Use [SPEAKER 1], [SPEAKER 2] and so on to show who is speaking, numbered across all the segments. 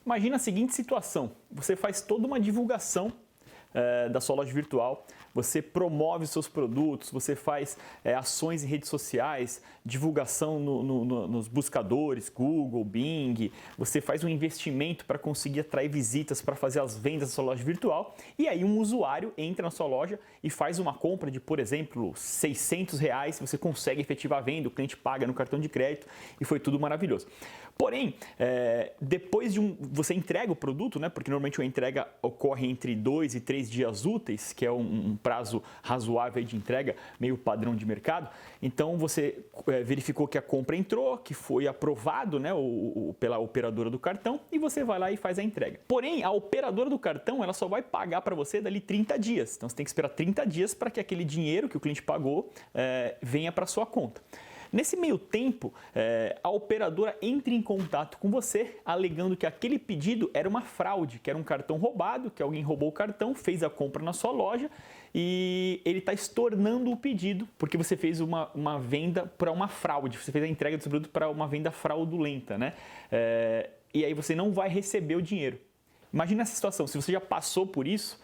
[SPEAKER 1] Imagina a seguinte situação: você faz toda uma divulgação da sua loja virtual, você promove seus produtos, você faz ações em redes sociais, divulgação nos buscadores, Google, Bing, você faz um investimento para conseguir atrair visitas para fazer as vendas da sua loja virtual, e aí um usuário entra na sua loja e faz uma compra de, por exemplo, R$600, você consegue efetivar a venda, o cliente paga no cartão de crédito e foi tudo maravilhoso. Porém, depois de você entrega o produto, né, porque normalmente a entrega ocorre entre 2 e 3 dias úteis, que é um prazo razoável de entrega, meio padrão de mercado. Então você verificou que a compra entrou, que foi aprovado, né, pela operadora do cartão, e você vai lá e faz a entrega. Porém, a operadora do cartão ela só vai pagar para você dali 30 dias. Então você tem que esperar 30 dias para que aquele dinheiro que o cliente pagou venha para sua conta. Nesse meio tempo, a operadora entra em contato com você, alegando que aquele pedido era uma fraude, que era um cartão roubado, que alguém roubou o cartão, fez a compra na sua loja e ele está estornando o pedido porque você fez uma venda para uma fraude, você fez a entrega do seu produto para uma venda fraudulenta, né? E aí você não vai receber o dinheiro. Imagina essa situação, se você já passou por isso,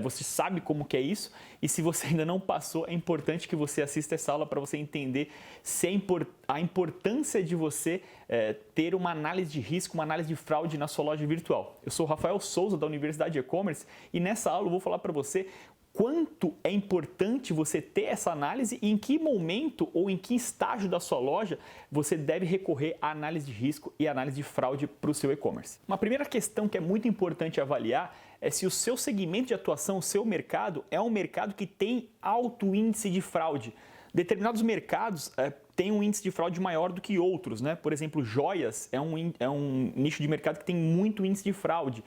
[SPEAKER 1] você sabe como que é isso, e se você ainda não passou, é importante que você assista essa aula para você entender a importância de você ter uma análise de risco, uma análise de fraude na sua loja virtual. Eu sou o Rafael Souza, da Universidade E-Commerce, e nessa aula eu vou falar para você quanto é importante você ter essa análise e em que momento ou em que estágio da sua loja você deve recorrer à análise de risco e análise de fraude para o seu e-commerce. Uma primeira questão que é muito importante avaliar é se o seu segmento de atuação, o seu mercado, é um mercado que tem alto índice de fraude. Determinados mercados têm um índice de fraude maior do que outros, né? Por exemplo, joias é um nicho de mercado que tem muito índice de fraude.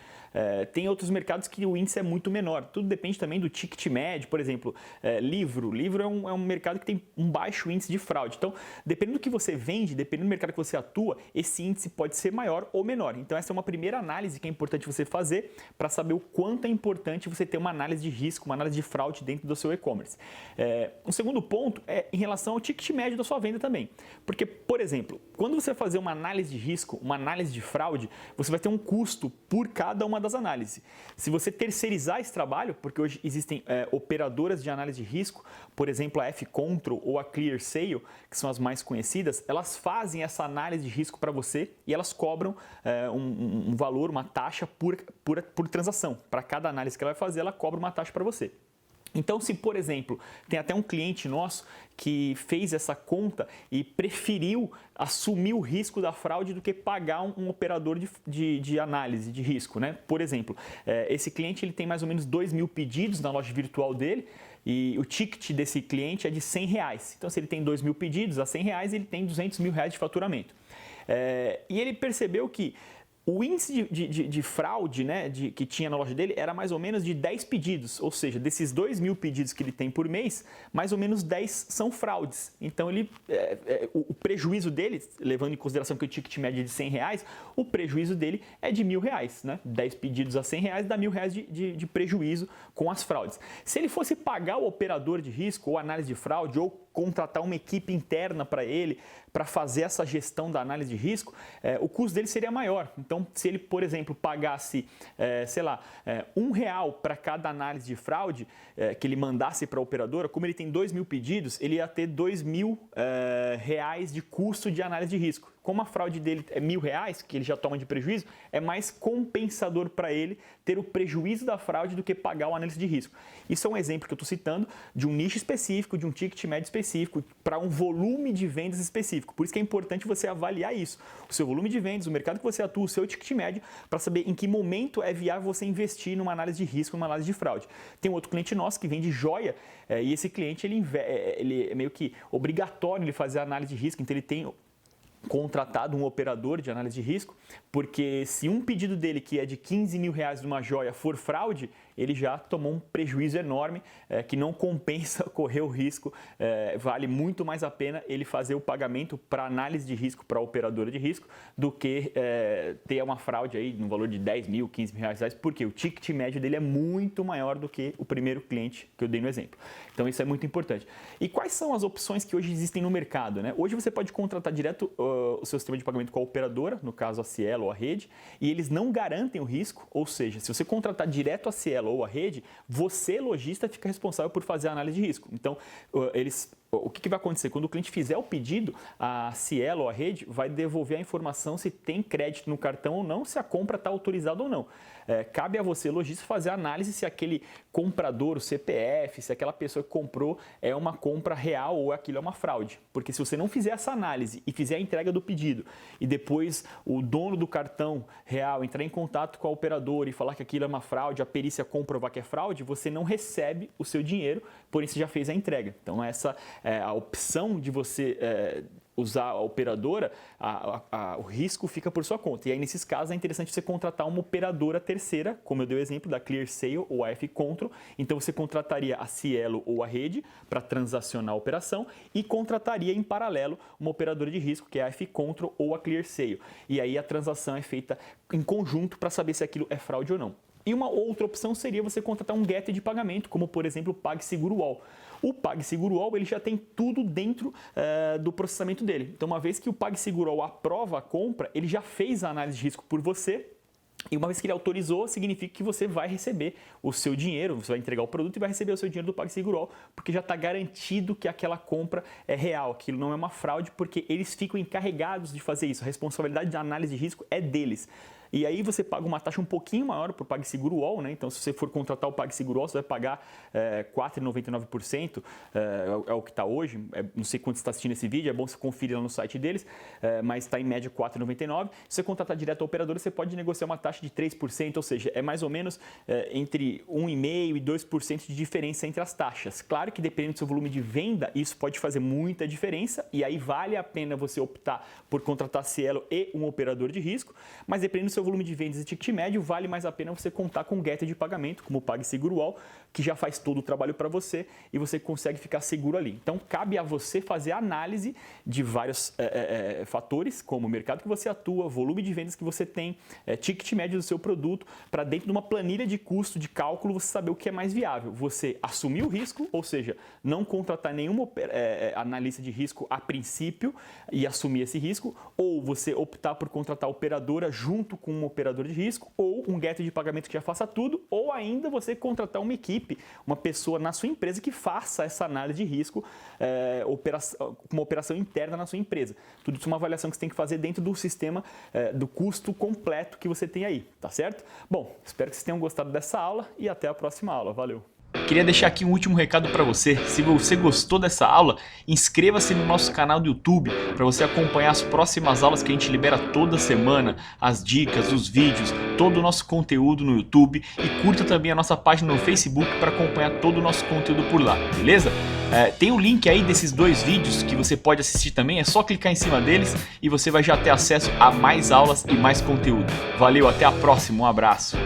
[SPEAKER 1] Tem outros mercados que o índice é muito menor. Tudo depende também do ticket médio, por exemplo, livro. Livro é um mercado que tem um baixo índice de fraude. Então, dependendo do que você vende, dependendo do mercado que você atua, esse índice pode ser maior ou menor. Então, essa é uma primeira análise que é importante você fazer para saber o quanto é importante você ter uma análise de risco, uma análise de fraude dentro do seu e-commerce. Um segundo ponto é em relação ao ticket médio da sua venda também. Porque, por exemplo, quando você fazer uma análise de risco, uma análise de fraude, você vai ter um custo por cada uma das análises. Se você terceirizar esse trabalho, porque hoje existem operadoras de análise de risco, por exemplo, a F-Control ou a ClearSale, que são as mais conhecidas, elas fazem essa análise de risco para você e elas cobram um valor, uma taxa por transação. Para cada análise que ela vai fazer, ela cobra uma taxa para você. Então, se, por exemplo, tem até um cliente nosso que fez essa conta e preferiu assumir o risco da fraude do que pagar um operador de análise de risco, né? Por exemplo, esse cliente ele tem mais ou menos 2.000 pedidos na loja virtual dele e o ticket desse cliente é de R$100. Então, se ele tem 2.000 pedidos a R$100, ele tem R$200 mil de faturamento. E ele percebeu que o índice de fraude, né, que tinha na loja dele era mais ou menos de 10 pedidos, ou seja, desses 2.000 pedidos que ele tem por mês, mais ou menos 10 são fraudes. Então, o prejuízo dele, levando em consideração que o ticket médio é de R$100, o prejuízo dele é de R$1.000, né? 10 pedidos a R$100 dá R$1.000 de prejuízo com as fraudes. Se ele fosse pagar o operador de risco ou análise de fraude ou contratar uma equipe interna para ele, para fazer essa gestão da análise de risco, o custo dele seria maior. Então, se ele, por exemplo, pagasse, R$1 para cada análise de fraude que ele mandasse para a operadora, como ele tem 2.000 pedidos, ele ia ter R$2.000 de custo de análise de risco. Como a fraude dele é R$1.000, que ele já toma de prejuízo, é mais compensador para ele ter o prejuízo da fraude do que pagar o análise de risco. Isso é um exemplo que eu estou citando de um nicho específico, de um ticket médio específico, para um volume de vendas específico. Por isso que é importante você avaliar isso, o seu volume de vendas, o mercado que você atua, o seu ticket médio, para saber em que momento é viável você investir numa análise de risco, numa análise de fraude. Tem um outro cliente nosso que vende joia e esse cliente ele é meio que obrigatório ele fazer a análise de risco, então ele tem contratado um operador de análise de risco, porque se um pedido dele que é de R$15.000 de uma joia for fraude, ele já tomou um prejuízo enorme que não compensa correr o risco. Vale muito mais a pena ele fazer o pagamento para análise de risco para a operadora de risco do que ter uma fraude aí no valor de 10 mil, 15 mil reais, porque o ticket médio dele é muito maior do que o primeiro cliente que eu dei no exemplo. Então isso é muito importante. E quais são as opções que hoje existem no mercado, né? Hoje você pode contratar direto o seu sistema de pagamento com a operadora, no caso a Cielo ou a rede, e eles não garantem o risco, ou seja, se você contratar direto a Cielo ou a rede, você, lojista, fica responsável por fazer a análise de risco. Então, o que vai acontecer? Quando o cliente fizer o pedido, a Cielo ou a rede vai devolver a informação se tem crédito no cartão ou não, se a compra está autorizada ou não. Cabe a você, lojista, fazer a análise se aquele comprador, o CPF, se aquela pessoa que comprou é uma compra real ou aquilo é uma fraude. Porque se você não fizer essa análise e fizer a entrega do pedido e depois o dono do cartão real entrar em contato com a operadora e falar que aquilo é uma fraude, a perícia comprovar que é fraude, você não recebe o seu dinheiro, porém você já fez a entrega. Então essa a opção de você usar a operadora, o risco fica por sua conta. E aí, nesses casos, é interessante você contratar uma operadora terceira, como eu dei o exemplo da ClearSale ou a F-Control. Então, você contrataria a Cielo ou a rede para transacionar a operação e contrataria em paralelo uma operadora de risco, que é a F-Control ou a ClearSale. E aí, a transação é feita em conjunto para saber se aquilo é fraude ou não. E uma outra opção seria você contratar um gateway de pagamento, como, por exemplo, o PagSeguro UOL. O PagSeguro UOL ele já tem tudo dentro do processamento dele. Então, uma vez que o PagSeguro UOL aprova a compra, ele já fez a análise de risco por você. E uma vez que ele autorizou, significa que você vai receber o seu dinheiro, você vai entregar o produto e vai receber o seu dinheiro do PagSeguro UOL, porque já está garantido que aquela compra é real, aquilo não é uma fraude, porque eles ficam encarregados de fazer isso. A responsabilidade da análise de risco é deles. E aí você paga uma taxa um pouquinho maior para o PagSeguro UOL, né? Então, se você for contratar o PagSeguro UOL, você vai pagar 4,99%, é o que está hoje. Não sei quanto você está assistindo esse vídeo, é bom você conferir lá no site deles, mas está em média 4,99%. Se você contratar direto a operadora, você pode negociar uma taxa de 3%, ou seja, é mais ou menos entre 1,5% e 2% de diferença entre as taxas. Claro que dependendo do seu volume de venda, isso pode fazer muita diferença, e aí vale a pena você optar por contratar Cielo e um operador de risco, mas dependendo do seu volume de vendas e ticket médio, vale mais a pena você contar com um gateway de pagamento, como o PagSeguro UOL, que já faz todo o trabalho para você e você consegue ficar seguro ali. Então, cabe a você fazer a análise de vários fatores, como o mercado que você atua, volume de vendas que você tem, ticket médio do seu produto, para dentro de uma planilha de custo, de cálculo, você saber o que é mais viável. Você assumir o risco, ou seja, não contratar nenhuma analista de risco a princípio e assumir esse risco, ou você optar por contratar a operadora junto com um operador de risco, ou um gateway de pagamento que já faça tudo, ou ainda você contratar uma equipe, uma pessoa na sua empresa que faça essa análise de risco, uma operação interna na sua empresa. Tudo isso é uma avaliação que você tem que fazer dentro do sistema do custo completo que você tem aí, tá certo? Bom, espero que vocês tenham gostado dessa aula e até a próxima aula. Valeu! Queria deixar aqui um último recado para você. Se você gostou dessa aula, inscreva-se no nosso canal do YouTube para você acompanhar as próximas aulas que a gente libera toda semana, as dicas, os vídeos, todo o nosso conteúdo no YouTube, e curta também a nossa página no Facebook para acompanhar todo o nosso conteúdo por lá, beleza? Tem o link aí desses dois vídeos que você pode assistir também, é só clicar em cima deles e você vai já ter acesso a mais aulas e mais conteúdo. Valeu, até a próxima, um abraço!